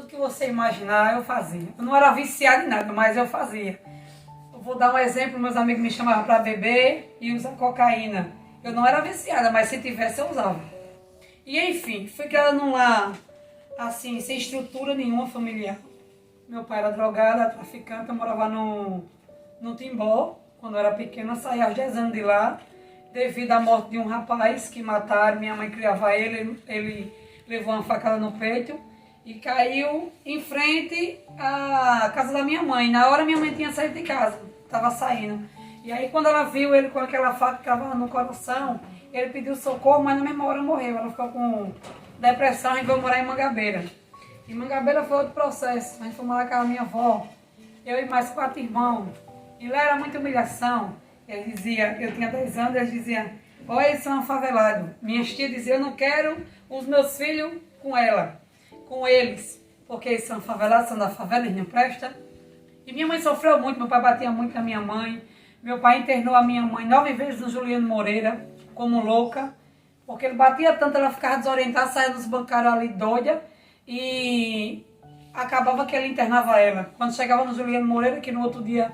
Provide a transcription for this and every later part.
Tudo que você imaginar, eu fazia. Eu não era viciada em nada, mas eu fazia. Eu vou dar um exemplo, meus amigos me chamavam para beber e usar cocaína. Eu não era viciada, mas se tivesse eu usava. E enfim, fui criada num lar, assim, sem estrutura nenhuma familiar. Meu pai era drogado, traficante, eu morava no Timbó. Quando eu era pequena, eu saí aos 10 anos de lá, devido à morte de um rapaz que mataram. Minha mãe criava ele levou uma facada no peito e caiu em frente à casa da minha mãe. Na hora minha mãe tinha saído de casa, estava saindo. E aí quando ela viu ele com aquela faca cravada no coração, ele pediu socorro, mas na mesma hora morreu. Ela ficou com depressão e veio morar em Mangabeira. E Mangabeira foi outro processo. A gente foi morar com a minha avó, eu e mais 4 irmãos. E lá era muita humilhação. Ele dizia, eu tinha 10 anos, eles diziam, olha, eles são favelados. Minhas tias diziam, eu não quero os meus filhos com eles, porque eles são favelados, são da favela, eles não prestam. E minha mãe sofreu muito, meu pai batia muito na minha mãe. Meu pai internou a minha mãe 9 vezes no Juliano Moreira, como louca, porque ele batia tanto, ela ficava desorientada, saía dos bancários ali doida, e acabava que ele internava ela. Quando chegava no Juliano Moreira, que no outro dia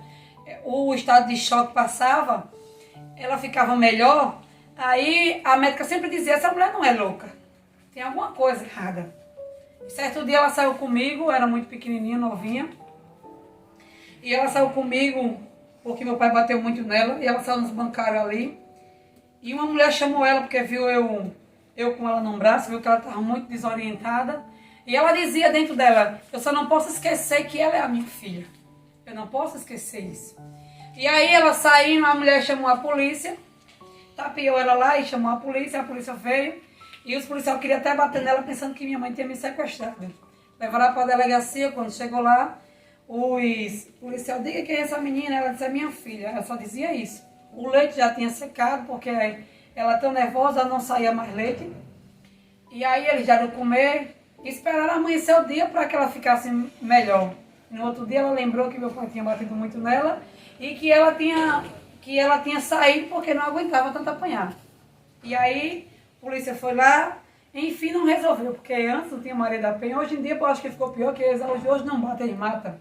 o estado de choque passava, ela ficava melhor, aí a médica sempre dizia, essa mulher não é louca, tem alguma coisa errada. Certo dia ela saiu comigo, era muito pequenininha, novinha, e ela saiu comigo porque meu pai bateu muito nela, e ela saiu nos bancários ali, e uma mulher chamou ela porque viu eu com ela no braço, viu que ela estava muito desorientada, e ela dizia dentro dela, eu só não posso esquecer que ela é a minha filha. Eu não posso esquecer isso. E aí ela saindo, a mulher chamou a polícia, tapeou ela lá e chamou a polícia veio, e os policiais queriam até bater nela pensando que minha mãe tinha me sequestrado. Levaram ela para a delegacia, quando chegou lá, os policiais, diga quem é essa menina, ela disse, é minha filha, ela só dizia isso. O leite já tinha secado, porque ela tão nervosa, não saía mais leite. E aí eles deram comer, e esperaram amanhecer o dia para que ela ficasse melhor. No outro dia ela lembrou que meu pai tinha batido muito nela e que ela tinha saído porque não aguentava tanto apanhar. E aí a polícia foi lá, enfim não resolveu, porque antes não tinha Maria da Penha, hoje em dia eu acho que ficou pior, que eles hoje não batem, eles matam.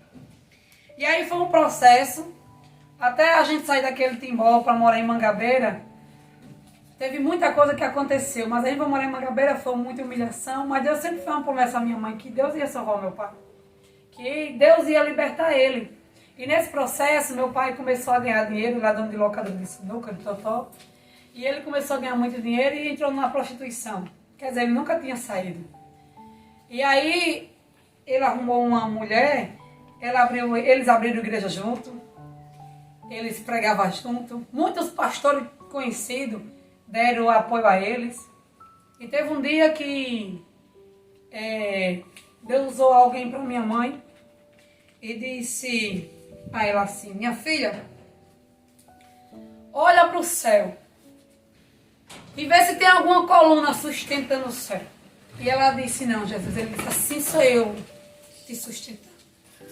E aí foi um processo, até a gente sair daquele Timbó para morar em Mangabeira, teve muita coisa que aconteceu, mas a gente foi morar em Mangabeira, foi muita humilhação, mas Deus sempre fez uma promessa à minha mãe, que Deus ia salvar o meu pai. Que Deus ia libertar ele. E nesse processo, meu pai começou a ganhar dinheiro, lá dono de locador de sinuca, de totó. E ele começou a ganhar muito dinheiro e entrou na prostituição. Quer dizer, ele nunca tinha saído. E aí, ele arrumou uma mulher, eles abriram igreja junto, eles pregavam junto. Muitos pastores conhecidos deram apoio a eles. E teve um dia que Deus usou alguém para minha mãe e disse a ela assim, minha filha, olha para o céu e vê se tem alguma coluna sustentando o céu. E ela disse, não, Jesus. Ele disse, assim sou eu te sustentar.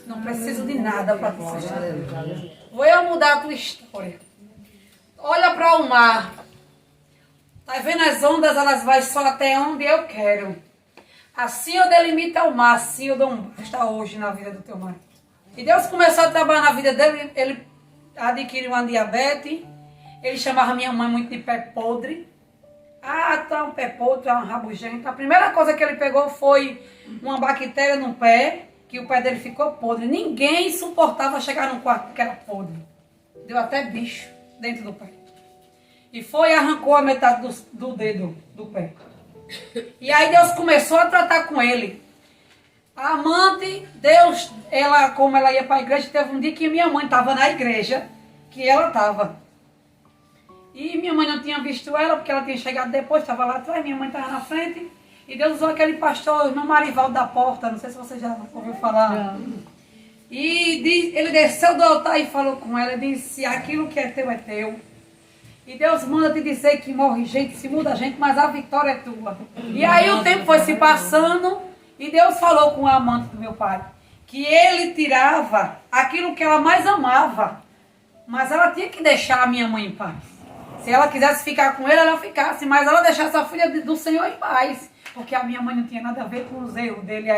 Não preciso de nada para te sustentar. Vou eu mudar a tua história. Olha para o mar. Tá vendo as ondas, elas vão só até onde eu quero. Assim eu delimito o mar, assim eu dou um basta hoje na vida do teu marido. E Deus começou a trabalhar na vida dele, ele adquiriu uma diabetes, ele chamava minha mãe muito de pé podre. Ah, tá um pé podre, tá um rabugento. A primeira coisa que ele pegou foi uma bactéria no pé, que o pé dele ficou podre. Ninguém suportava chegar num quarto que era podre. Deu até bicho dentro do pé. E foi e arrancou a metade do dedo do pé. E aí Deus começou a tratar com ele. A amante, Deus, como ela ia para a igreja, teve um dia que minha mãe estava na igreja, que ela estava. E minha mãe não tinha visto ela, porque ela tinha chegado depois, estava lá atrás, minha mãe estava na frente. E Deus usou aquele pastor, irmão Marivaldo da Porta, não sei se você já ouviu falar. E ele desceu do altar e falou com ela, disse, aquilo que é teu. E Deus manda te dizer que morre gente, se muda gente, mas a vitória é tua. E aí o tempo foi se passando e Deus falou com a amante do meu pai, que ele tirava aquilo que ela mais amava, mas ela tinha que deixar a minha mãe em paz. Se ela quisesse ficar com ele, ela ficasse, mas ela deixasse a filha do Senhor em paz. Porque a minha mãe não tinha nada a ver com os erros dele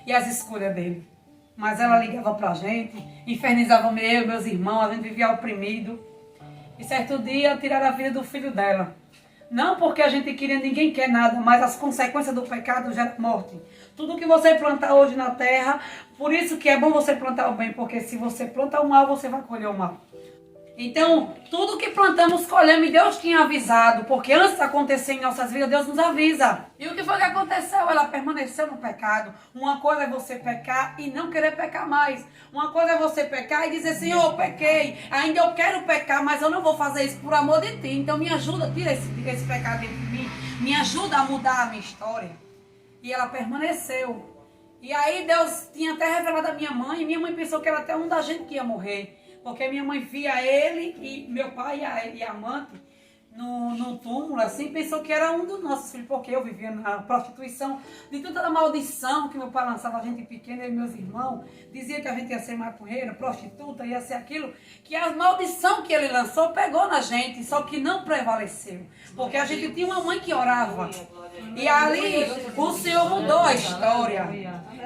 e as escolhas dele. Mas ela ligava pra gente, infernizava eu, meus irmãos, a gente vivia oprimido. E certo dia tiraram a vida do filho dela. Não porque a gente queria, ninguém quer nada, mas as consequências do pecado geram morte. Tudo que você plantar hoje na terra, por isso que é bom você plantar o bem, porque se você plantar o mal, você vai colher o mal. Então, tudo que plantamos, colhemos, e Deus tinha avisado, porque antes de acontecer em nossas vidas, Deus nos avisa. E o que foi que aconteceu? Ela permaneceu no pecado. Uma coisa é você pecar e não querer pecar mais. Uma coisa é você pecar e dizer, Senhor, eu pequei, ainda eu quero pecar, mas eu não vou fazer isso por amor de Ti. Então me ajuda, tira esse pecado de mim, me ajuda a mudar a minha história. E ela permaneceu. E aí Deus tinha até revelado a minha mãe, e minha mãe pensou que era até um da gente que ia morrer. Porque minha mãe via ele e meu pai e a amante no túmulo, assim, pensou que era um dos nossos filhos, porque eu vivia na prostituição, de toda a maldição que meu pai lançava a gente pequena, eu e meus irmãos, dizia que a gente ia ser maconheira, prostituta, ia ser aquilo, que a maldição que ele lançou pegou na gente, só que não prevaleceu, porque a gente tinha uma mãe que orava, e ali o Senhor mudou a história.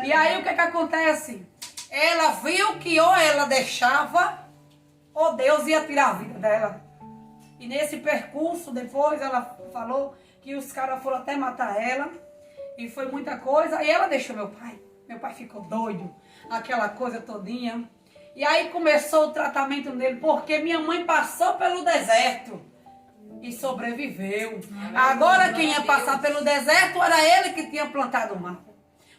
E aí o que acontece? Ela viu que ou ela deixava, ou Deus ia tirar a vida dela. E nesse percurso, depois ela falou que os caras foram até matar ela. E foi muita coisa. E ela deixou meu pai. Meu pai ficou doido. Aquela coisa todinha. E aí começou o tratamento dele. Porque minha mãe passou pelo deserto. E sobreviveu. Agora quem ia passar pelo deserto era ele que tinha plantado o mal.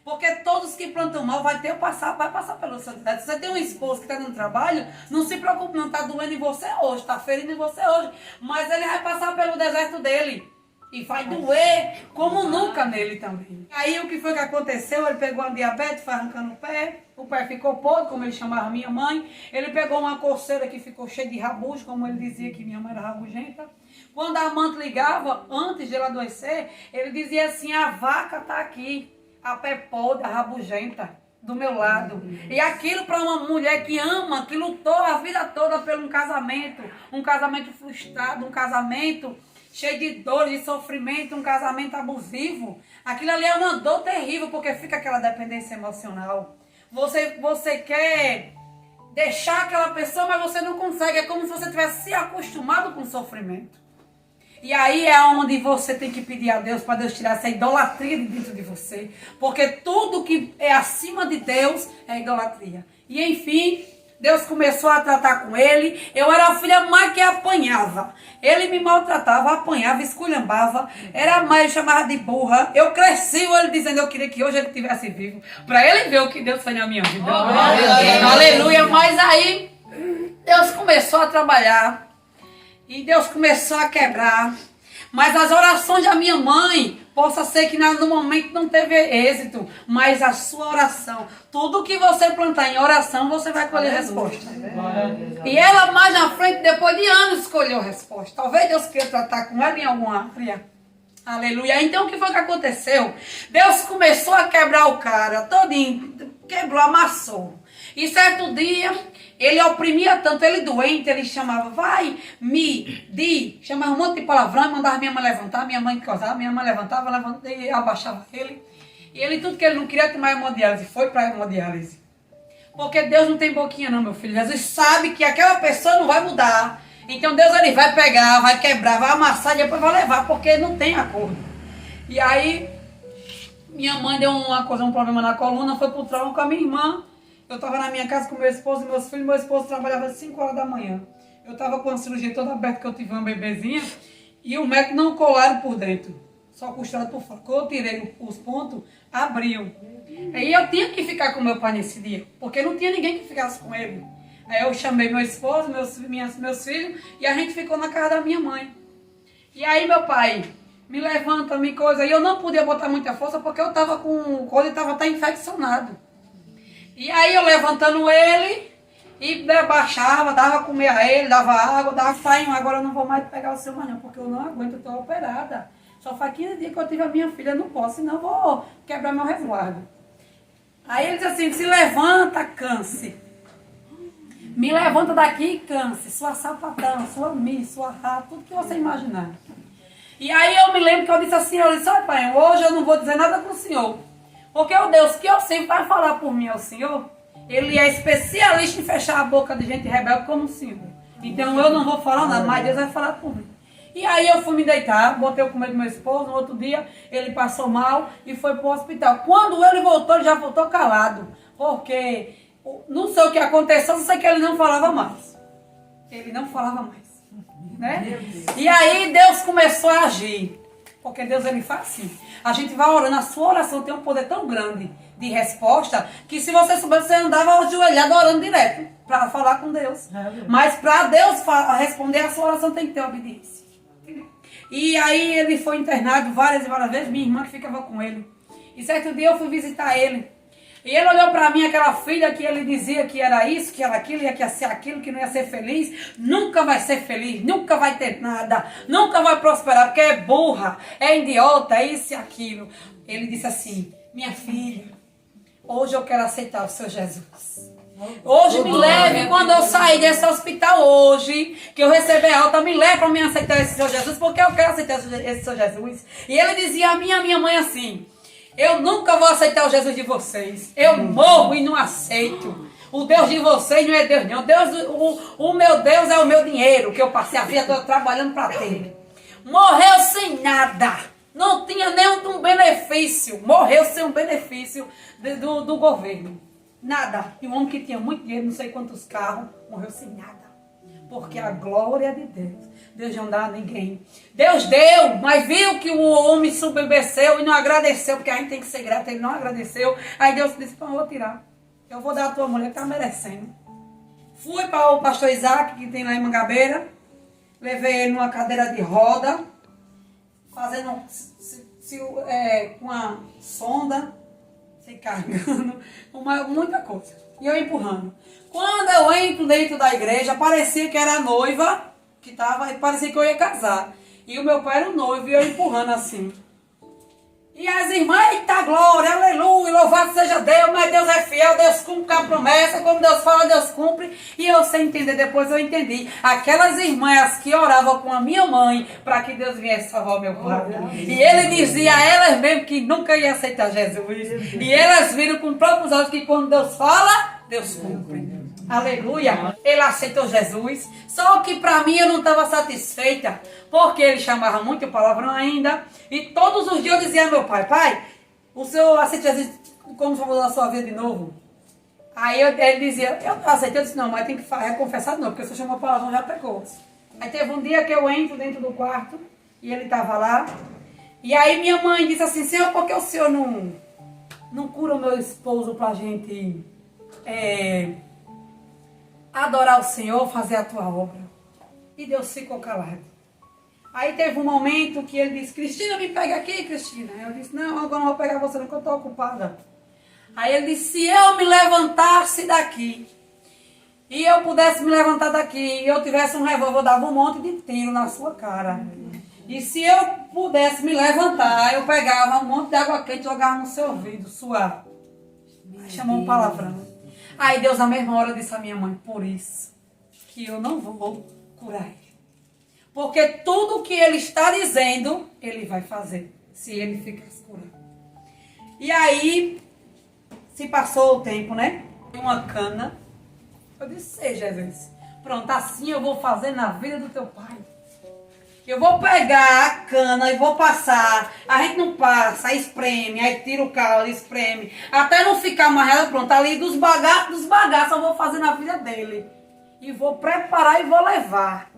Porque todos que plantam mal vai passar pelo seu deserto. Se você tem um esposo que está no trabalho, não se preocupe, não está doendo em você hoje, está ferindo em você hoje. Mas ele vai passar pelo deserto dele. E vai doer como nunca nele também. Aí o que foi que aconteceu? Ele pegou uma diabetes, foi arrancando o pé ficou podre, como ele chamava minha mãe. Ele pegou uma coceira que ficou cheia de rabujo, como ele dizia que minha mãe era rabugenta. Quando a amante ligava, antes de ele adoecer, ele dizia assim, a vaca está aqui. A pé podre, a rabugenta, do meu lado. E aquilo para uma mulher que ama, que lutou a vida toda por um casamento frustrado, um casamento cheio de dor, de sofrimento, um casamento abusivo. Aquilo ali é uma dor terrível, porque fica aquela dependência emocional. Você quer deixar aquela pessoa, mas você não consegue. É como se você tivesse se acostumado com o sofrimento. E aí é onde você tem que pedir a Deus para Deus tirar essa idolatria de dentro de você. Porque tudo que é acima de Deus é idolatria. E enfim, Deus começou a tratar com ele. Eu era a filha mais que apanhava. Ele me maltratava, apanhava, esculhambava. Era mais chamada de burra. Eu cresci, ele dizendo eu queria que hoje ele estivesse vivo. Para ele ver o que Deus fez na minha vida. Aleluia. Mas aí Deus começou a trabalhar. E Deus começou a quebrar. Mas as orações da minha mãe, possa ser que no momento não teve êxito. Mas a sua oração, tudo que você plantar em oração, você vai colher resposta. E ela mais na frente, depois de anos, escolheu a resposta. Talvez Deus queira tratar com ela em alguma área. Aleluia. Então o que foi que aconteceu? Deus começou a quebrar o cara todinho. Quebrou, amassou. E certo dia, ele oprimia tanto, ele doente, ele chamava, chamava um monte de palavrão, mandava minha mãe levantar, minha mãe causava, minha mãe levantava e abaixava ele. E ele, tudo que ele não queria tomar hemodiálise, foi para hemodiálise. Porque Deus não tem boquinha não, meu filho. Jesus sabe que aquela pessoa não vai mudar. Então Deus ele vai pegar, vai quebrar, vai amassar e depois vai levar, porque não tem acordo. E aí, minha mãe deu um problema na coluna, foi pro trauma com a minha irmã. Eu estava na minha casa com meu esposo e meus filhos. Meu esposo trabalhava às 5 horas da manhã. Eu estava com a cirurgia toda aberta, que eu tive uma bebezinha. E o médico não colaram por dentro. Só costurado por fora. Quando eu tirei os pontos, abriu. Aí eu tinha que ficar com meu pai nesse dia. Porque não tinha ninguém que ficasse com ele. Aí eu chamei meu esposo, meus filhos. E a gente ficou na casa da minha mãe. E aí meu pai me levanta, me coisa. E eu não podia botar muita força porque eu estava com... O corpo estava até infeccionado. E aí eu levantando ele e baixava, dava comer a ele, dava água, dava farinha. Agora eu não vou mais pegar o seu manhã, porque eu não aguento, eu estou operada. Só faz 15 dias que eu tive a minha filha, eu não posso, senão eu vou quebrar meu resguardo. Aí ele diz assim, se levanta, canse. Me levanta daqui, câncer, sua sapatão, sua miss, sua rata, tudo que você imaginar. E aí eu me lembro que eu disse assim, olha pai, hoje eu não vou dizer nada com o senhor. Porque o Deus que eu sempre vai falar por mim é o senhor. Ele é especialista em fechar a boca de gente rebelde como o senhor. Então eu não vou falar nada, mas Deus vai falar por mim. E aí eu fui me deitar, botei o comer do meu esposo, no outro dia ele passou mal e foi para o hospital. Quando ele voltou, ele já voltou calado. Porque não sei o que aconteceu, só sei que ele não falava mais. Ele não falava mais. Né? E aí Deus começou a agir. Porque Deus ele faz assim. A gente vai orando, a sua oração tem um poder tão grande de resposta que se você soubesse, você andava ajoelhado orando direto para falar com Deus. Mas para Deus responder a sua oração tem que ter obediência. E aí ele foi internado várias e várias vezes, minha irmã que ficava com ele. E certo dia eu fui visitar ele. E ele olhou para mim, aquela filha que ele dizia que era isso, que era aquilo, ia ser aquilo, que não ia ser feliz. Nunca vai ser feliz, nunca vai ter nada, nunca vai prosperar, porque é burra, é idiota, é isso e aquilo. Ele disse assim, minha filha, hoje eu quero aceitar o seu Jesus. Hoje me leve, quando eu sair desse hospital hoje, que eu receber alta, me leve para mim aceitar esse seu Jesus, porque eu quero aceitar esse seu Jesus. E ele dizia a minha mãe assim, eu nunca vou aceitar o Jesus de vocês. Eu morro e não aceito. O Deus de vocês não é Deus não. O meu Deus é o meu dinheiro, que eu passei a vida toda trabalhando para ter. Morreu sem nada. Não tinha nenhum benefício. Morreu sem um benefício do governo. Nada. E um homem que tinha muito dinheiro, não sei quantos carros, morreu sem nada. Porque a glória de Deus não dá a ninguém. Deus deu, mas viu que o homem subebeceu e não agradeceu, porque a gente tem que ser grato, ele não agradeceu. Aí Deus disse, eu vou tirar. Eu vou dar a tua mulher que está merecendo. Fui para o pastor Isaac, que tem lá em Mangabeira. Levei ele numa cadeira de roda, fazendo com uma sonda, se carregando, muita coisa. E eu empurrando. Quando eu entro dentro da igreja, parecia que era a noiva que estava, e parecia que eu ia casar. E o meu pai era o noivo e eu empurrando assim. E as irmãs, eita glória, aleluia, louvado seja Deus, mas Deus é fiel, Deus cumpre a promessa, como Deus fala, Deus cumpre. E eu sem entender, depois eu entendi. Aquelas irmãs que oravam com a minha mãe para que Deus viesse salvar o meu pai. E ele dizia a elas mesmo que nunca ia aceitar Jesus. E elas viram com próprios olhos que quando Deus fala, Deus cumpre. Aleluia. Ele aceitou Jesus. Só que para mim eu não estava satisfeita. Porque ele chamava muito palavrão ainda. E todos os dias eu dizia ao meu pai, pai, o senhor aceita Jesus como salvador da sua vida de novo? Aí ele dizia, eu não aceitei. Eu disse, não, mas tem que reconfessar de novo, porque se eu chamar palavrão já pecou. Aí teve um dia que eu entro dentro do quarto. E ele estava lá. E aí minha mãe disse assim, senhor, por que o senhor não cura o meu esposo pra gente adorar o Senhor, fazer a tua obra? E Deus ficou calado. Aí teve um momento que ele disse, Cristina, me pega aqui, Cristina. Eu disse, não, agora não vou pegar você não, que eu estou ocupada. Aí ele disse, se eu me levantasse daqui, e eu pudesse me levantar daqui, e eu tivesse um revólver, eu dava um monte de tiro na sua cara. E se eu pudesse me levantar, eu pegava um monte de água quente e jogava no seu ouvido, suave. Chamou um palavrão. Aí Deus, na mesma hora, disse à minha mãe, por isso que eu não vou curar ele. Porque tudo que ele está dizendo, ele vai fazer, se ele ficasse curado. E aí, se passou o tempo, né? Uma cana. Eu disse, sei, Jesus, pronto, assim eu vou fazer na vida do teu pai. Eu vou pegar a cana e vou passar. A gente não passa, espreme, aí tira o caldo, espreme. Até não ficar amarrado, pronto. Ali dos bagaços eu vou fazer na vida dele. E vou preparar e vou levar.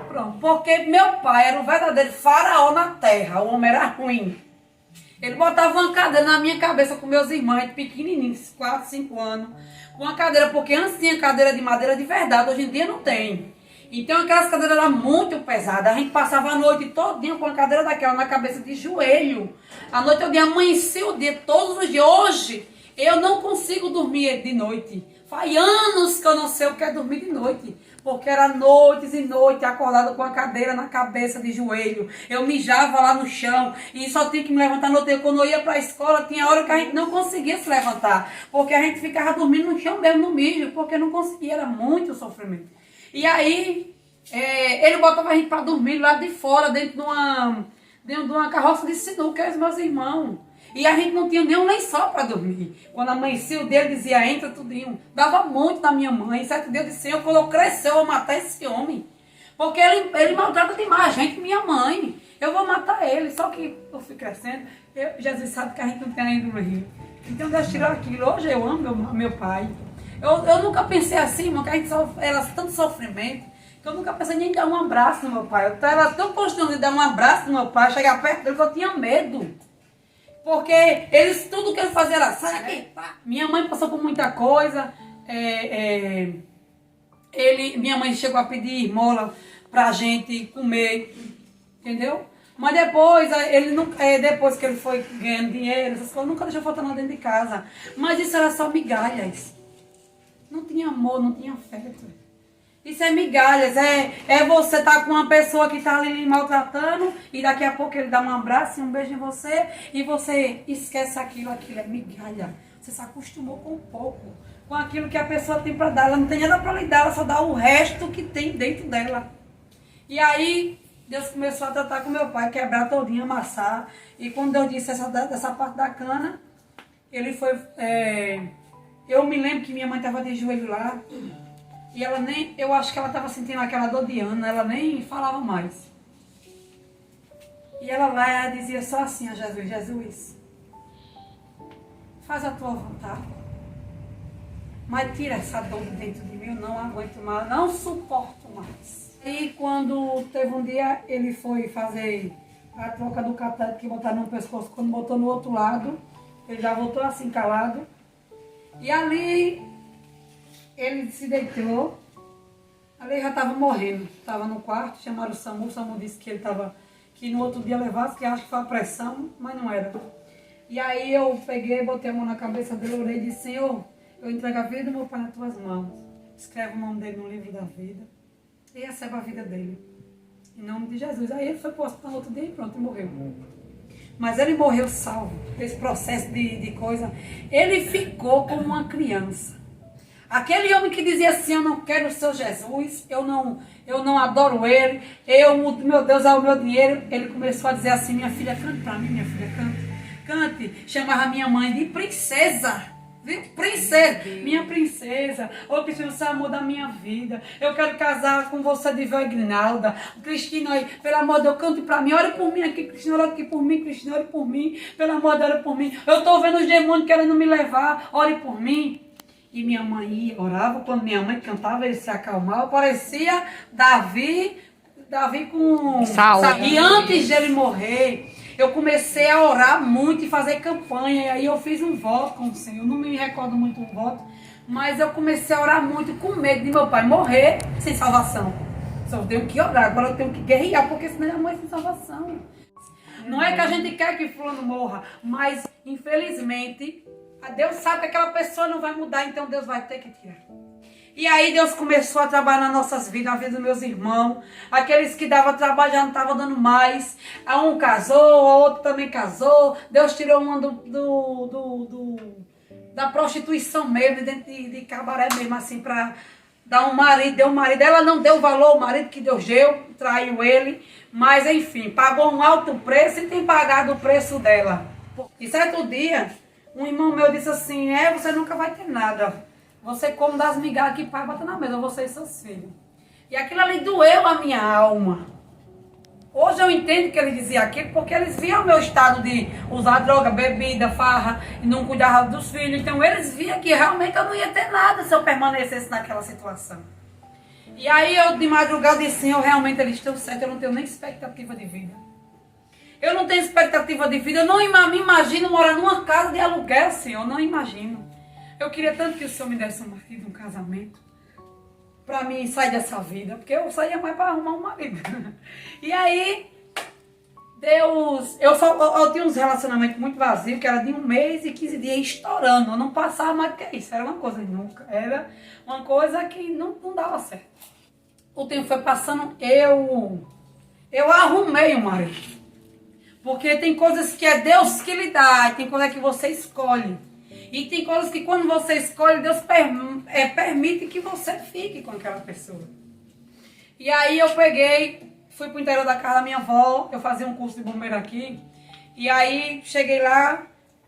Pronto. Porque meu pai era um verdadeiro faraó na terra. O homem era ruim. Ele botava uma cadeira na minha cabeça com meus irmãos, pequenininhos, 4, 5 anos. Uma cadeira, porque antes tinha cadeira de madeira de verdade, hoje em dia não tem. Então aquelas cadeiras eram muito pesadas. A gente passava a noite todinha com a cadeira daquela na cabeça de joelho. A noite todinha, amanhecia o dia, todos os dias. Hoje eu não consigo dormir de noite. Faz anos que eu não sei o que é dormir de noite. porque era noites e noites acordado com a cadeira na cabeça de joelho. Eu mijava lá no chão e só tinha que me levantar no outro dia. Quando eu ia para a escola, tinha hora que a gente não conseguia se levantar, porque a gente ficava dormindo no chão mesmo, no mijo, porque não conseguia, era muito sofrimento. E aí, ele botava a gente para dormir lá de fora, dentro de uma carroça de sinuca, os meus irmãos. E a gente não tinha nem um lençol para dormir. Quando amanhecia o dia, ele dizia, entra tudinho. Dava muito na minha mãe. Certo dia eu disse, Senhor, quando eu crescer, eu vou matar esse homem. Porque ele maltrata demais a gente, minha mãe. Eu vou matar ele. Só que eu fui crescendo. Jesus sabe que a gente não tem ainda no rio. Então Deus tirou aquilo. Hoje eu amo meu pai. Eu nunca pensei assim, irmão, que a gente era tanto sofrimento. Que eu nunca pensei nem em dar um abraço no meu pai. Eu estava tão constrangido de dar um abraço no meu pai, chegar perto dele, que eu tinha medo. Porque tudo que ele fazia era, sai aqui, pá. Minha mãe passou por muita coisa. Minha mãe chegou a pedir esmola pra gente comer, entendeu? Mas depois, depois que ele foi ganhando dinheiro, essas coisas, nunca deixou faltar nada dentro de casa. Mas isso era só migalhas. Não tinha amor, não tinha afeto. Isso é migalhas, você estar com uma pessoa que está ali lhe maltratando e daqui a pouco ele dá um abraço e um beijo em você e você esquece aquilo é migalha. Você se acostumou com pouco, com aquilo que a pessoa tem para dar. Ela não tem nada para lhe dar, ela só dá o resto que tem dentro dela. E aí Deus começou a tratar com meu pai, quebrar todinho, amassar. E quando Deus disse dessa parte da cana, ele foi... eu me lembro que minha mãe estava de joelho lá. E ela nem, eu acho que ela estava sentindo aquela dor de Ana, ela nem falava mais. E ela lá, ela dizia só assim a Jesus, Jesus, faz a tua vontade, mas tira essa dor de dentro de mim, eu não aguento mais, não suporto mais. E quando teve um dia, ele foi fazer a troca do catéter que botaram no pescoço, quando botou no outro lado, ele já voltou assim calado. E ali... ele se deitou, ali já estava morrendo, estava no quarto, chamaram o SAMU disse que ele estava, que no outro dia levasse, que acho que foi a pressão, mas não era. E aí eu peguei, botei a mão na cabeça dele, orei e disse, Senhor, eu entrego a vida do meu pai nas tuas mãos, escreve o nome dele no livro da vida e recebe a vida dele, em nome de Jesus. Aí ele foi posto para o outro dia e pronto, e morreu. Mas ele morreu salvo, esse processo de coisa, ele ficou como uma criança. Aquele homem que dizia assim, eu não quero o seu Jesus, eu não adoro ele, meu Deus é o meu dinheiro. Ele começou a dizer assim, minha filha, cante para mim, minha filha, cante. Chamava minha mãe de princesa, viu? Princesa, minha princesa. Ô Cristina, você é o amor da minha vida. Eu quero casar com você de véu e grinalda. Cristina, pelo amor de Deus, cante para mim. Ore por mim aqui, Cristina, ore aqui por mim, Cristina, ore por mim. Pelo amor de Deus, ore por mim. Eu estou vendo os demônios querendo me levar, ore por mim. E minha mãe ia, orava, quando minha mãe cantava, ele se acalmava, parecia Davi com Saul. E antes de ele morrer, eu comecei a orar muito e fazer campanha, e aí eu fiz um voto com o Senhor, não me recordo muito o voto, mas eu comecei a orar muito com medo de meu pai morrer sem salvação. Só tenho que orar, agora eu tenho que guerrear, porque senão minha mãe sem salvação. Não é que a gente quer que fulano morra, mas infelizmente... Deus sabe que aquela pessoa não vai mudar, então Deus vai ter que tirar. E aí Deus começou a trabalhar nas nossas vidas, na vida dos meus irmãos. Aqueles que davam trabalho já não estavam dando mais. Um casou, o outro também casou. Deus tirou uma da prostituição mesmo, dentro de cabaré mesmo, assim, para dar um marido. Deu um marido. Ela não deu valor ao marido que Deus deu, traiu ele. Mas enfim, pagou um alto preço e tem pagado o preço dela. E certo dia... um irmão meu disse assim, você nunca vai ter nada. Você come das migalhas que pai bota na mesa, você e seus filhos. E aquilo ali doeu a minha alma. Hoje eu entendo que ele dizia aquilo, porque eles viam o meu estado de usar droga, bebida, farra, e não cuidar dos filhos. Então eles viam que realmente eu não ia ter nada se eu permanecesse naquela situação. E aí eu de madrugada disse, realmente eles estão certos, eu não tenho nem expectativa de vida. Eu não tenho expectativa de vida, eu não me imagino morar numa casa de aluguel, Senhor, eu não imagino. Eu queria tanto que o Senhor me desse um marido, um casamento, para mim sair dessa vida, porque eu saía mais para arrumar um marido. E aí, Deus, eu tinha uns relacionamentos muito vazios, que era de 1 mês e 15 dias estourando, eu não passava mais do que isso, era uma coisa que nunca, era uma coisa que não dava certo. o tempo foi passando, eu arrumei o marido. Porque tem coisas que é Deus que lhe dá, e tem coisas que você escolhe. E tem coisas que quando você escolhe, Deus permite que você fique com aquela pessoa. E aí eu peguei, fui pro interior da casa da minha avó, eu fazia um curso de bombeiro aqui. E aí cheguei lá,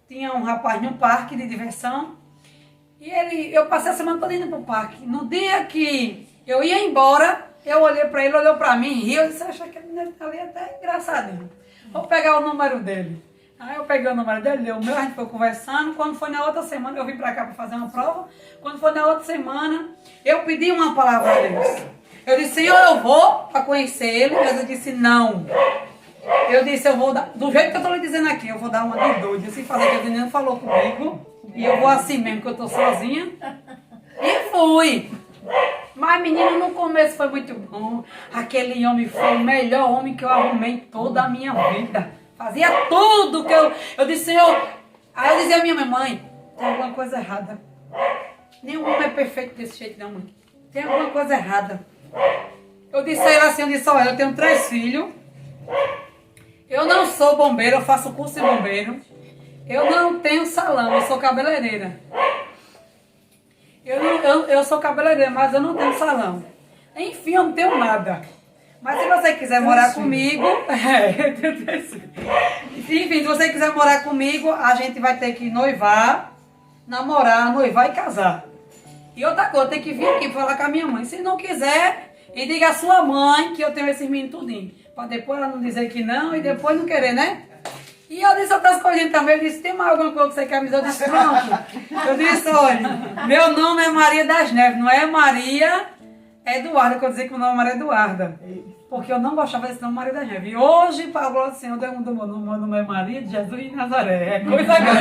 tinha um rapaz num parque de diversão. E eu passei a semana toda indo pro parque. No dia que eu ia embora, eu olhei pra ele, olhou pra mim, riu. Eu disse, acho que ele ali até engraçadinho. Vou pegar o número dele. Aí eu peguei o número dele, deu o meu, a gente foi conversando. Quando foi na outra semana, eu vim pra cá pra fazer uma prova. Quando foi na outra semana, eu pedi uma palavra a Deus. Eu disse, Senhor, eu vou pra conhecer ele. Deus disse, não. Eu disse, eu vou dar, do jeito que eu tô lhe dizendo aqui, eu vou dar uma de doido. Assim, fazer que ele nem falou comigo. E eu vou assim mesmo, que eu tô sozinha. E fui. Mas, menino, no começo foi muito bom. Aquele homem foi o melhor homem que eu arrumei em toda a minha vida. Fazia tudo que eu disse, Senhor. Aí eu dizia à minha mãe, tem alguma coisa errada. Nenhum homem é perfeito desse jeito, não, mãe. Tem alguma coisa errada. Eu disse a ele assim, olha, eu tenho 3 filhos. Eu não sou bombeiro, eu faço curso de bombeiro. Eu não tenho salão, eu sou cabeleireira. Eu sou cabeleireira, mas eu não tenho salão. Enfim, eu não tenho nada. Mas se você quiser morar comigo... Enfim, se você quiser morar comigo, a gente vai ter que noivar, namorar, noivar e casar. E outra coisa, tem que vir aqui falar com a minha mãe. Se não quiser, e diga à sua mãe que eu tenho esses meninos tudinho. Para depois ela não dizer que não e depois não querer, né? E eu disse outras coisinhas também. Eu disse, tem mais alguma coisa que você quer me dizer? Eu disse, pronto. Eu disse, olha, meu nome é Maria das Neves, não é Maria Eduarda, que eu dizia que o nome é Maria Eduarda. Porque eu não gostava desse nome Maria das Neves. E hoje, para a glória do Senhor, meu nome é Maria de Jesus e Nazaré. É coisa grande.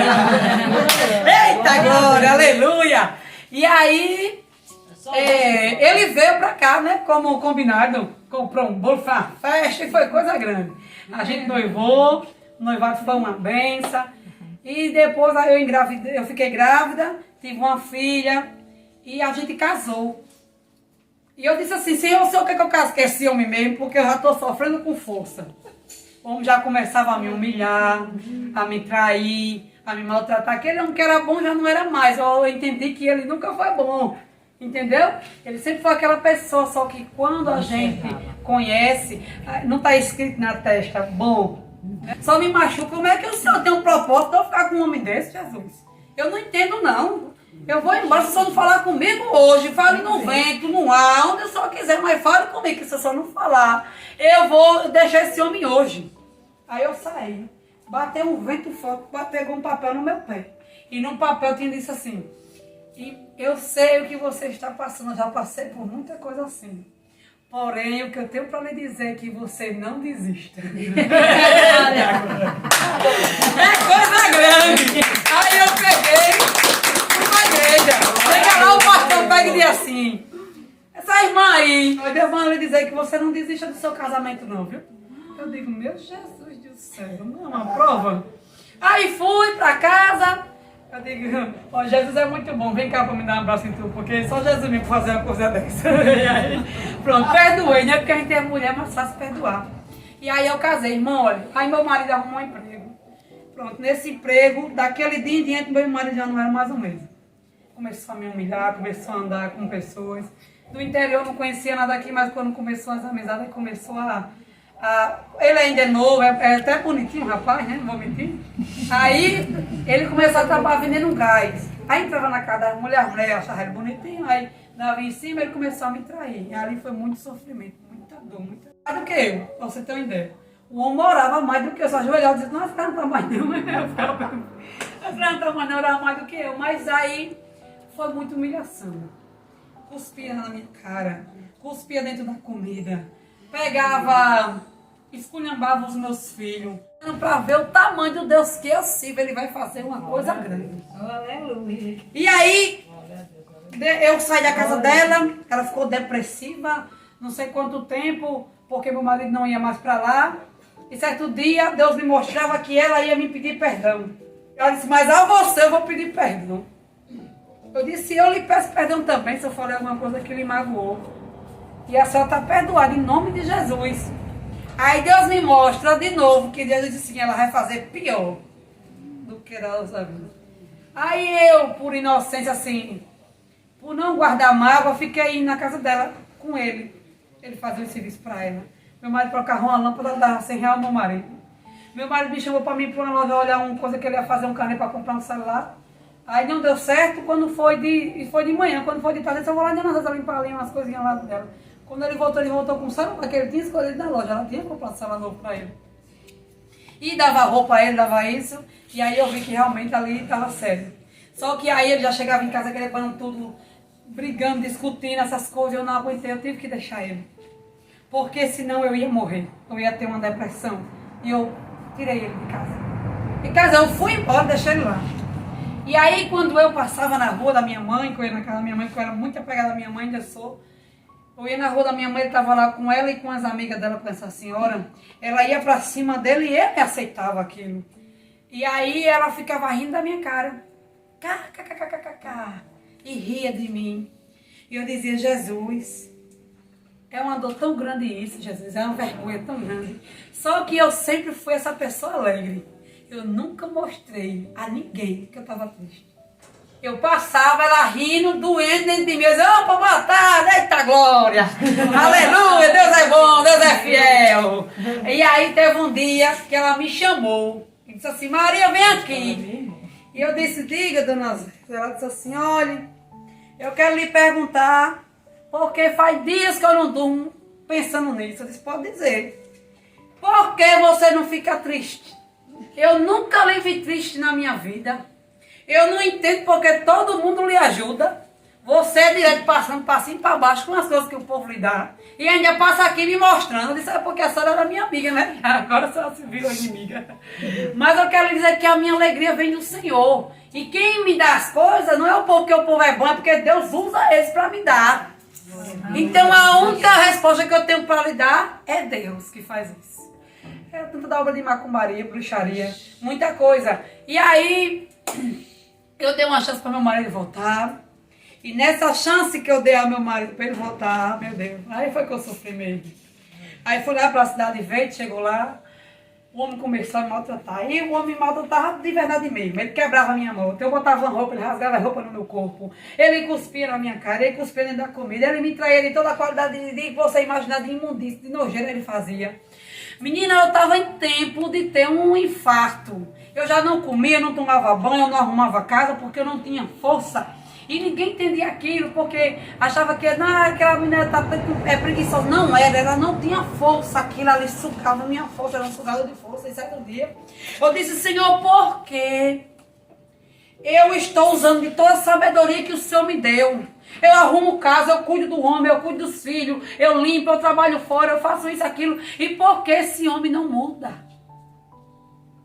Eita glória, aleluia! E aí, ele veio pra cá, né, como combinado, comprou um bolo, foi uma festa e foi coisa grande. A gente noivou, o noivado foi uma benção. E depois aí eu fiquei grávida, tive uma filha e a gente casou. E eu disse assim, Senhor, o que eu caso com esse homem mesmo, porque eu já estou sofrendo com força. O homem já começava a me humilhar, a me trair, a me maltratar. Aquele homem que era bom já não era mais. Eu entendi que ele nunca foi bom. Entendeu? Ele sempre foi aquela pessoa, só que quando a gente conhece, não está escrito na testa, bom. Só me machuca. Como é que o Senhor tem um propósito de eu ficar com um homem desse, Jesus? Eu não entendo, não. Eu vou embora se o Senhor não falar comigo hoje. Fale no vento, no ar, onde o Senhor quiser, mas fale comigo, que se o Senhor não falar, eu vou deixar esse homem hoje. Aí eu saí. Bateu um vento forte, pegou um papel no meu pé. E no papel tinha dito assim, e eu sei o que você está passando, eu já passei por muita coisa assim. Porém, o que eu tenho para lhe dizer é que você não desista. É coisa grande. Aí eu peguei uma igreja. Chega lá, o pastor pega e diz assim, essa irmã aí, eu devo lhe dizer que você não desista do seu casamento não, viu? Eu digo, meu Jesus do céu, não é uma prova? Aí fui para casa. Eu digo, ó, Jesus é muito bom, vem cá pra me dar um abraço em tu, porque só Jesus me fazer uma coisa dessa. E aí, pronto, perdoei, né? Porque a gente é mulher, é mais fácil perdoar. E aí eu casei, irmão, olha, aí meu marido arrumou um emprego. Pronto, nesse emprego, daquele dia em diante, meu marido já não era mais o mesmo. Começou a me humilhar, começou a andar com pessoas. Do interior eu não conhecia nada aqui, mas quando começou as amizades, começou ele ainda é novo, é até bonitinho, rapaz, né? Não vou mentir. Aí ele começou a trabalhar vendendo gás. Aí entrava na casa da mulher achava ele bonitinho, aí dava em cima, ele começou a me trair. E ali foi muito sofrimento, muita dor, muita dor. Mais do que eu, pra você ter uma ideia. O homem morava mais do que eu, só ajoelhava e dizia, não, esse cara não tá mais não. Esse cara não tá mais não, orava mais do que eu. Mas aí foi muita humilhação. Cuspia na minha cara, cuspia dentro da comida, pegava... esculhambava os meus filhos, para ver o tamanho do Deus que eu sirvo, ele vai fazer uma coisa grande. Aleluia. E aí, eu saí da casa dela, ela ficou depressiva, não sei quanto tempo, porque meu marido não ia mais para lá. E certo dia, Deus me mostrava que ela ia me pedir perdão. Ela disse, mas a você eu vou pedir perdão. Eu disse, eu lhe peço perdão também, se eu falei alguma coisa que lhe magoou. E a senhora está perdoada em nome de Jesus. Aí Deus me mostra de novo que Deus disse assim, ela vai fazer pior do que ela outra vez. Aí eu, por inocência assim, por não guardar mágoa, fiquei indo na casa dela com ele. Ele fazia o serviço para ela. Meu marido trocava uma lâmpada, dava R$100 ao meu marido. Meu marido me chamou para mim para uma loja olhar uma coisa que ele ia fazer, um carnê para comprar um celular. Aí não deu certo, quando foi de manhã, quando foi de tarde, eu vou lá de Ana Rosa limpar ali umas coisinhas lá dela. Quando ele voltou com o celular, que ele tinha escolhido na loja, ela tinha comprado um celular novo para ele. E dava roupa a ele, dava isso, e aí eu vi que realmente ali estava sério. Só que aí ele já chegava em casa querendo tudo, brigando, discutindo essas coisas, eu não aguentei, eu tive que deixar ele. Porque senão eu ia morrer, eu ia ter uma depressão. E eu tirei ele de casa. De casa eu fui embora, deixei ele lá. E aí quando eu passava na rua da minha mãe, que eu ia na casa da minha mãe, porque eu era muito apegada à minha mãe, ainda sou. Eu ia na rua da minha mãe, ele estava lá com ela e com as amigas dela, com essa senhora. Ela ia pra cima dele e ele aceitava aquilo. E aí ela ficava rindo da minha cara. E ria de mim. E eu dizia, Jesus, é uma dor tão grande isso, Jesus, é uma vergonha tão grande. Só que eu sempre fui essa pessoa alegre. Eu nunca mostrei a ninguém que eu estava triste. Eu passava ela rindo, doendo dentro de mim. Eu dizia, opa, boa tarde, eita glória. Aleluia, Deus é bom, Deus é fiel. E aí teve um dia que ela me chamou. E disse assim, Maria, vem aqui. E eu disse, diga, dona Zé. Ela disse assim, olha, eu quero lhe perguntar, porque faz dias que eu não durmo pensando nisso. Eu disse, pode dizer. Por que você não fica triste? Eu nunca lhe vi triste na minha vida. Eu não entendo porque todo mundo lhe ajuda. Você é direto passando para cima e para baixo com as coisas que o povo lhe dá. E ainda passa aqui me mostrando. Eu disse, é porque a senhora era minha amiga, né? Agora a senhora se virou inimiga. Mas eu quero lhe dizer que a minha alegria vem do Senhor. E quem me dá as coisas não é o povo, porque o povo é bom, é porque Deus usa eles para me dar. Então a única resposta que eu tenho para lhe dar é Deus que faz isso. É tanto da obra de macumbaria, bruxaria, muita coisa. E aí eu dei uma chance para meu marido voltar. E nessa chance que eu dei ao meu marido para ele voltar, meu Deus, aí foi que eu sofri mesmo. Aí fui lá para a cidade verde, chegou lá, o homem começou a me maltratar. E o homem me maltratava de verdade mesmo. Ele quebrava a minha moto, eu botava uma roupa, ele rasgava a roupa no meu corpo. Ele cuspia na minha cara, ele cuspia dentro da comida. Ele me traía de toda a qualidade de você imaginar, de imundície, de nojeira ele fazia. Menina, eu estava em tempo de ter um infarto. Eu já não comia, não tomava banho, eu não arrumava casa porque eu não tinha força. E ninguém entendia aquilo, porque achava que aquela menina é preguiçosa. Não era, ela não tinha força. Aquilo ali sugava a minha força, era um sugado de força. E certo dia, eu disse, Senhor, por quê? Eu estou usando de toda a sabedoria que o Senhor me deu. Eu arrumo casa, eu cuido do homem, eu cuido dos filhos, eu limpo, eu trabalho fora, eu faço isso, aquilo. E por que esse homem não muda?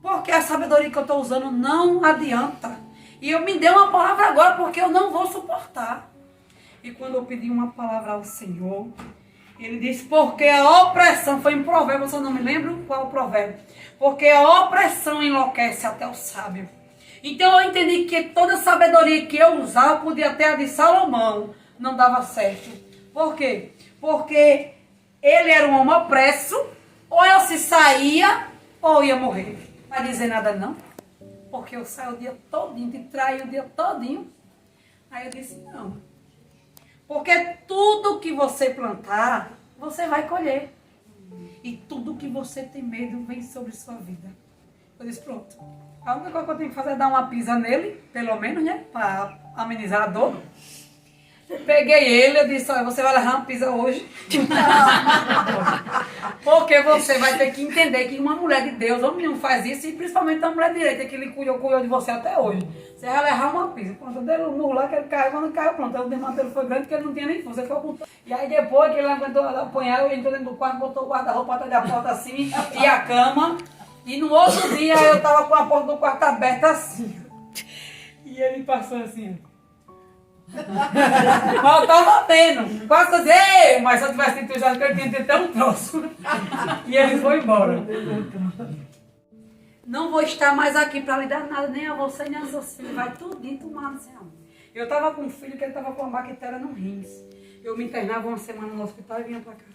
Porque a sabedoria que eu estou usando não adianta. E eu me dei uma palavra agora porque eu não vou suportar. E quando eu pedi uma palavra ao Senhor, ele disse, porque a opressão, foi em provérbio, eu só não me lembro qual o provérbio. Porque a opressão enlouquece até o sábio. Então eu entendi que toda a sabedoria que eu usava, podia ter a de Salomão, não dava certo. Por quê? Porque ele era um homem opresso, ou eu se saía, ou ia morrer. Não vai dizer nada não, porque eu saio o dia todinho, te traio o dia todinho. Aí eu disse, não. Porque tudo que você plantar, você vai colher. E tudo que você tem medo vem sobre sua vida. Eu disse, pronto. A única coisa que eu tenho que fazer é dar uma pisa nele, pelo menos, né? Para amenizar a dor. Peguei ele, eu disse, olha, você vai levar uma pisa hoje. Porque você vai ter que entender que uma mulher de Deus, homem não faz isso, e principalmente a mulher direita, que ele cuidou de você até hoje. Você vai levar uma pisa. Quando eu dei o murro lá, que ele caiu, quando caiu, pronto. Aí o desmantelo foi grande, porque ele não tinha nem força. E aí depois que ele aguentou apanhar, eu entrou dentro do quarto, botou o guarda-roupa atrás da porta assim, e a cama. E no outro dia eu tava com a porta do quarto aberta assim. E ele passou assim. Mas eu tava vendo. Quase eu disse, mas se eu tivesse entusiasmo, eu tinha até um troço. E ele foi embora. Não vou estar mais aqui para lhe dar nada, nem a você, nem aos seus filhos. Vai tudinho tomar no céu. Eu tava com um filho que ele tava com uma bactéria no rins. Eu me internava uma semana no hospital e vinha para casa.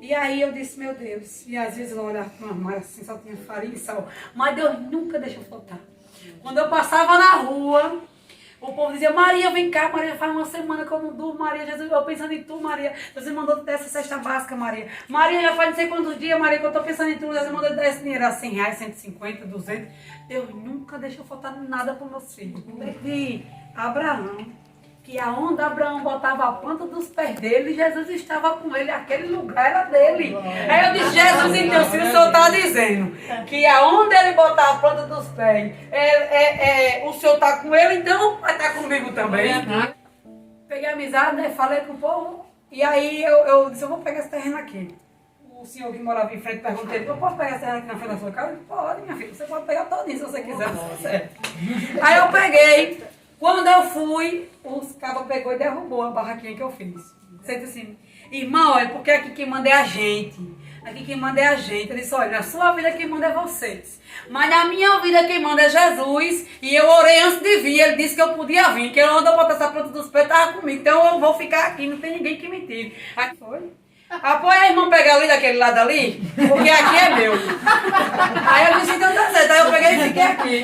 E aí eu disse, meu Deus, e às vezes eu olhava para uma armário assim, só tinha farinha e sal. Mas Deus nunca deixou faltar. Quando eu passava na rua, o povo dizia, Maria, vem cá, Maria, faz uma semana que eu não durmo, Maria, Jesus, eu pensando em tu, Maria. Deus me mandou dessa cesta básica, Maria. Maria, já faz não sei quantos dias, Maria, que eu tô pensando em tu. Deus me mandou dar esse dinheiro, R$100, 150, 200. Deus nunca deixou faltar nada para meus filhos. Desde Abraão, que aonde Abraão botava a planta dos pés dele, Jesus estava com ele, aquele lugar era dele. Aí eu disse, Jesus, então, se o Senhor está dizendo que aonde ele botar a planta dos pés, o Senhor está com ele, então vai estar comigo também. Peguei amizade, né? Falei com o povo, e aí eu disse, eu vou pegar esse terreno aqui. O senhor que morava em frente perguntei, eu posso pegar esse terreno aqui na frente da sua casa? Ele disse, pode, minha filha, você pode pegar todinho se você quiser. Aí eu peguei. Quando eu fui, os cabos pegou e derrubou a barraquinha que eu fiz. Você disse assim, irmão, olha, porque aqui quem manda é a gente. Aqui quem manda é a gente. Ele disse, olha, na sua vida quem manda é vocês. Mas na minha vida quem manda é Jesus. E eu orei antes de vir. Ele disse que eu podia vir. Que onde eu botar essa planta dos pés estava comigo. Então eu vou ficar aqui, não tem ninguém que me tire. Aqui foi. Apoia a irmã pegar ali daquele lado ali, porque aqui é meu. Aí eu disse, então tá certo. Aí eu peguei e fiquei aqui.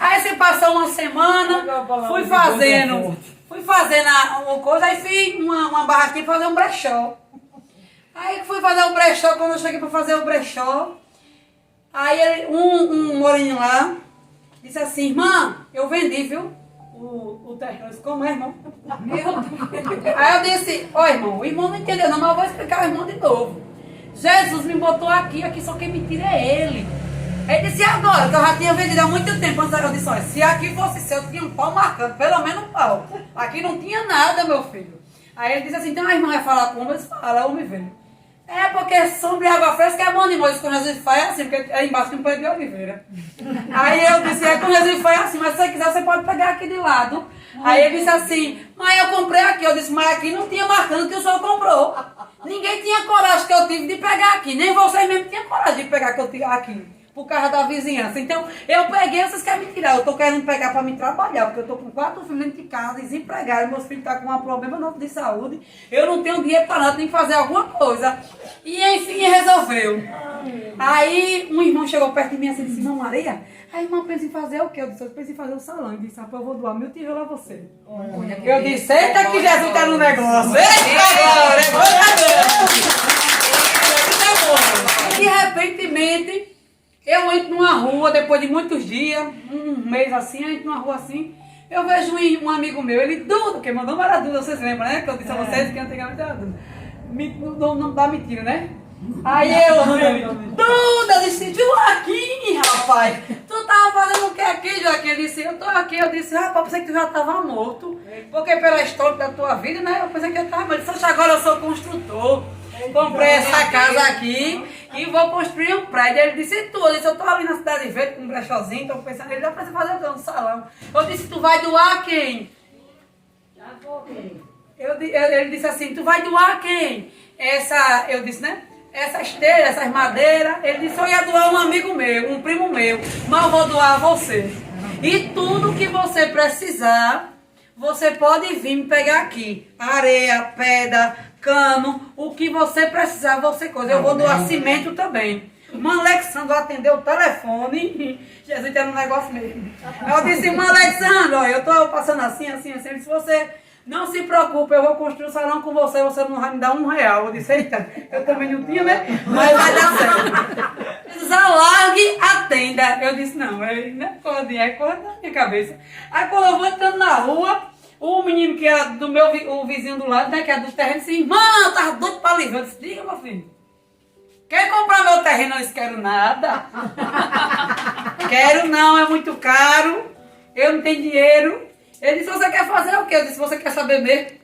Aí se passou uma semana, fui fazendo uma coisa, aí fiz uma barraquinha para fazer um brechó. Aí fui fazer o brechó, quando eu cheguei para fazer o brechó, aí um moreninho lá disse assim, irmã, eu vendi, viu? O terreno, como é, irmão? Aí eu disse, ó irmão, o irmão não entendeu não, mas eu vou explicar o irmão de novo. Jesus me botou aqui só quem me tira é ele. Ele disse, agora, que eu já tinha vendido há muito tempo, antes eu disse, olha, se aqui fosse seu, eu tinha um pau marcando, pelo menos um pau. Aqui não tinha nada, meu filho. Aí ele disse assim, então a irmã vai falar com o homem, eu disse, fala, homem veio. É porque sombra e água fresca é bom demais, com Jesus faz assim, porque é embaixo tem um pé de oliveira. Aí eu disse, com Jesus faz assim, mas se você quiser, você pode pegar aqui de lado. Aí ele disse assim, mas eu comprei aqui. Eu disse, mas aqui não tinha marcando que o senhor comprou. Ninguém tinha coragem que eu tive de pegar aqui, nem vocês mesmo tinham coragem de pegar que eu tive aqui, por causa da vizinhança. Então, eu peguei, vocês querem me tirar. Eu tô querendo pegar para me trabalhar, porque eu tô com 4 filhos dentro de casa, desempregados, meus filhos estão com um problema novo de saúde. Eu não tenho dinheiro para nada, tenho que fazer alguma coisa. E enfim, resolveu. Aí, um irmão chegou perto de mim assim e disse, irmã Maria, a irmã pensa em fazer o quê? Eu disse, eu penso em fazer um salão. Ele disse, rapaz, eu vou doar 1000 tijolos a você. Eu disse, eita que Jesus está no negócio. Eita agora, de repentemente, eu entro numa rua, depois de muitos dias, um mês assim, eu entro numa rua assim, eu vejo um amigo meu, ele Duda, que mandou uma era Duda, vocês lembram, né? Que eu disse a vocês que antigamente era Duda. Não dá mentira, né? Aí eu, Duda, disse, Joaquim, rapaz, tu tava fazendo o que aqui, Joaquim? Ele disse, eu tô aqui. Eu disse, rapaz, pensei que tu já tava morto, porque pela história da tua vida, né? Eu pensei que eu tava morto. Ele disse, agora eu sou construtor. Comprei essa casa aqui e vou construir um prédio. Ele disse, tu? Eu disse, eu tô ali na Cidade Verde com um brechózinho, tô pensando, ele dá pra você fazer o quê? Um salão. Eu disse, tu vai doar quem? Ele disse assim, tu vai doar quem? Eu disse, né? Essa esteira, essas madeiras. Ele disse, eu ia doar um amigo meu, um primo meu, mas eu vou doar a você. E tudo que você precisar, você pode vir me pegar aqui. Areia, pedra, cano, o que você precisar, você coisa. Eu vou doar cimento também. Irmã Alexandra atendeu o telefone. Jesus tem um negócio mesmo. Eu disse, irmã Alexandra, ó, eu tô passando assim. Se você não se preocupe, eu vou construir o salão com você, você não vai me dar R$1. Eu disse, eita, eu também não tinha, né? Mas vai dar certo. Ele disse, alargue a tenda. Eu disse, não, é coisa da minha cabeça. Aí quando eu vou entrando na rua, o menino que é do o vizinho do lado, né, que é dos terrenos, disse, irmã, eu tava doido para livrar. Eu disse, diga, meu filho. Quer comprar meu terreno? Eu disse, quero nada. Quero não, é muito caro. Eu não tenho dinheiro. Ele disse, você quer fazer o quê? Eu disse, você quer saber mesmo?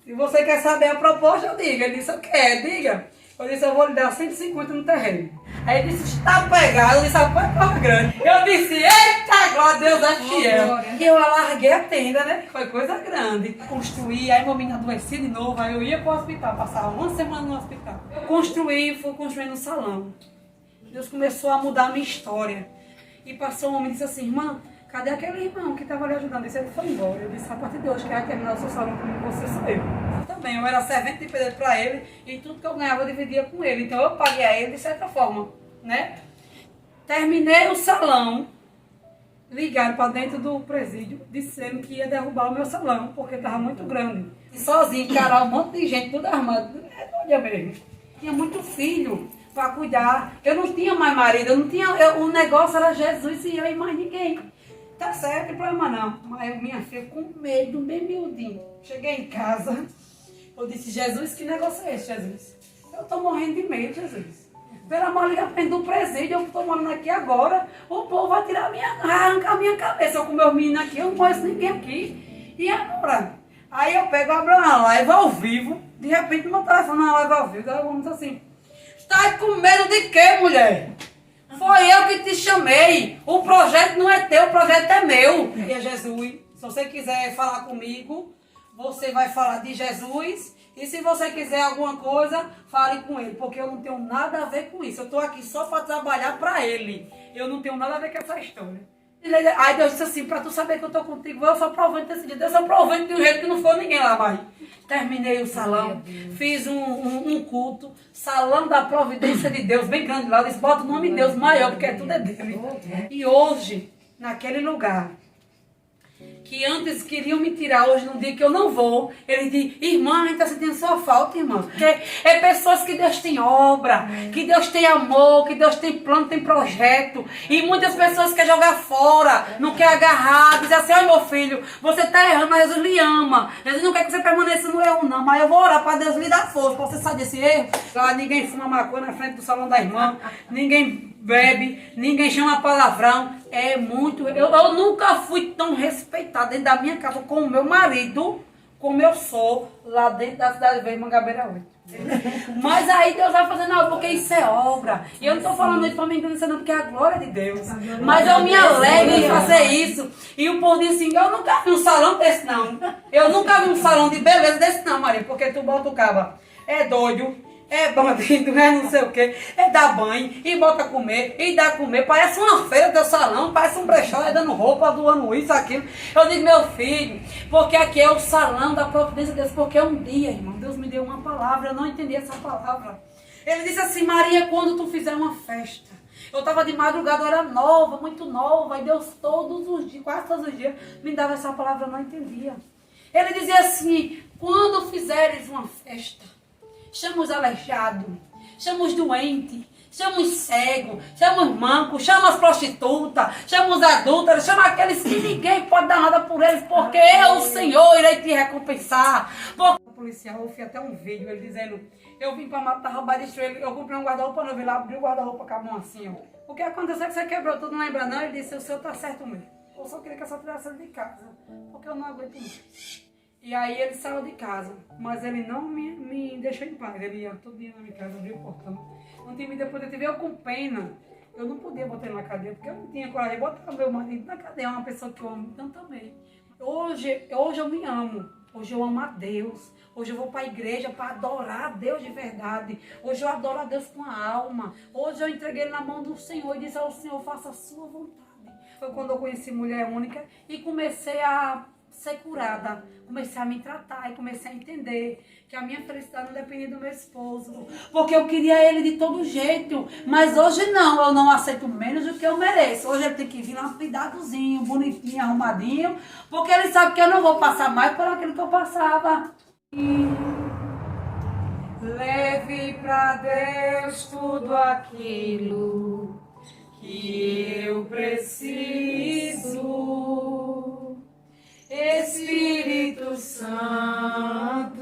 Se você quer saber a proposta, eu digo. Ele disse, eu quero, diga. Eu disse, eu vou lhe dar 150 no terreno. Aí ele disse, está pegado. Eu disse, rapaz, é grande. Eu disse, eita, glória a Deus é fiel. E eu alarguei a tenda, né? Foi coisa grande. Construí, aí meu menino adoecia de novo. Aí eu ia para o hospital, passava uma semana no hospital. Eu construí, fui construindo um salão. Deus começou a mudar a minha história. E passou um homem e disse assim, irmã, cadê aquele irmão que estava ali ajudando? Ele foi embora. Eu disse, a partir de hoje, quem vai terminar o seu salão comigo, você sou eu. Também, eu era servente de pedreiro para ele e tudo que eu ganhava eu dividia com ele. Então eu paguei a ele de certa forma, né? Terminei o salão, ligaram para dentro do presídio, dizendo que ia derrubar o meu salão, porque estava muito grande. E sozinho, encarar um monte de gente, tudo armado. É doida mesmo. Tinha muito filho para cuidar. Eu não tinha mais marido, eu não tinha, o negócio era Jesus e eu e mais ninguém. Tá certo, não tem problema não. Mas minha filha com medo, bem miudinho. Cheguei em casa, eu disse, Jesus, que negócio é esse, Jesus? Eu tô morrendo de medo, Jesus. Pelo amor de Deus, do presídio, eu tô morando aqui agora, o povo vai tirar arrancar a minha cabeça. Eu com meus meninos aqui, eu não conheço ninguém aqui. E agora? Aí eu pego, abro uma live ao vivo, de repente meu telefone na live ao vivo, eu vou assim, tá com medo de quê, mulher? Foi eu que te chamei. O projeto não é teu, o projeto é meu. E é Jesus. Se você quiser falar comigo, você vai falar de Jesus. E se você quiser alguma coisa, fale com ele. Porque eu não tenho nada a ver com isso. Eu estou aqui só para trabalhar para ele. Eu não tenho nada a ver com essa história. Aí Deus disse assim, para tu saber que eu estou contigo, eu sou provando desse dia. Deus é provando de um jeito que não foi ninguém lá mais. Terminei o salão, fiz um culto, salão da providência de Deus, bem grande lá. Eles botam o nome de Deus maior, porque tudo é dele. E hoje, naquele lugar, que antes queriam me tirar, hoje num dia que eu não vou, ele diz, irmã, a gente está sentindo sua falta, irmã. Porque é pessoas que Deus tem obra, que Deus tem amor, que Deus tem plano, tem projeto. E muitas pessoas querem jogar fora, não quer agarrar, diz assim, olha meu filho, você está errando, mas Jesus lhe ama. Jesus não quer que você permaneça no erro não, mas eu vou orar para Deus lhe dar força, para você sair desse erro. Lá ninguém fuma maconha na frente do salão da irmã, ninguém bebe, ninguém chama palavrão. É muito. Eu nunca fui tão respeitada dentro da minha casa com o meu marido, como eu sou lá dentro da cidade de Mangabeira 8. Mas aí Deus vai fazendo algo, porque isso é obra. E eu não estou falando isso para me engrandecer, não, porque é a glória de Deus. Mas eu me alegro em fazer isso. E o povo diz assim, eu nunca vi um salão desse não. Eu nunca vi um salão de beleza desse não, Maria, porque tu bota o caba. É doido. É bandido, é não sei o que, é dar banho, e bota comer, e dá comer, parece uma feira do salão, parece um brechó, é dando roupa, doando isso, aquilo. Eu digo, meu filho, porque aqui é o salão da providência de Deus, porque um dia, irmão, Deus me deu uma palavra, eu não entendi essa palavra. Ele disse assim, Maria, quando tu fizer uma festa, eu estava de madrugada, eu era nova, muito nova, e Deus todos os dias, quase todos os dias, me dava essa palavra, eu não entendia. Ele dizia assim, quando fizeres uma festa, chama os aleijados, chama os doentes, chama os cegos, chama os mancos, chama as prostitutas, chama os adúlteros, chama aqueles que ninguém pode dar nada por eles, porque eu, o Senhor, irei te recompensar. O policial, eu fui até um vídeo, ele dizendo, eu vim para matar, roubar, destruir, eu comprei um guarda-roupa novo, ele abriu o guarda-roupa com a mão assim, ó. O que aconteceu é que você quebrou tudo, não lembra não? Ele disse, o senhor tá certo mesmo. Eu só queria que essa tirasse ele de casa, porque eu não aguento mais. E aí ele saiu de casa, mas ele não me deixou em paz. Ele ia todo dia na minha casa, abria o portão. Um time depois eu tive eu com pena. Eu não podia botar ele na cadeia, porque eu não tinha coragem de botar meu marido na cadeia. É uma pessoa que eu amo tanto também. Hoje eu me amo. Hoje eu amo a Deus. Hoje eu vou para a igreja para adorar a Deus de verdade. Hoje eu adoro a Deus com a alma. Hoje eu entreguei ele na mão do Senhor e disse ao Senhor, faça a sua vontade. Foi quando eu conheci Mulher Única e comecei a ser curada, comecei a me tratar e comecei a entender que a minha felicidade não dependia do meu esposo, porque eu queria ele de todo jeito, mas hoje não, eu não aceito menos do que eu mereço. Hoje ele tem que vir lapidadozinho, bonitinho, arrumadinho, porque ele sabe que eu não vou passar mais por aquilo que eu passava. Leve pra Deus tudo aquilo que eu preciso. Espírito Santo,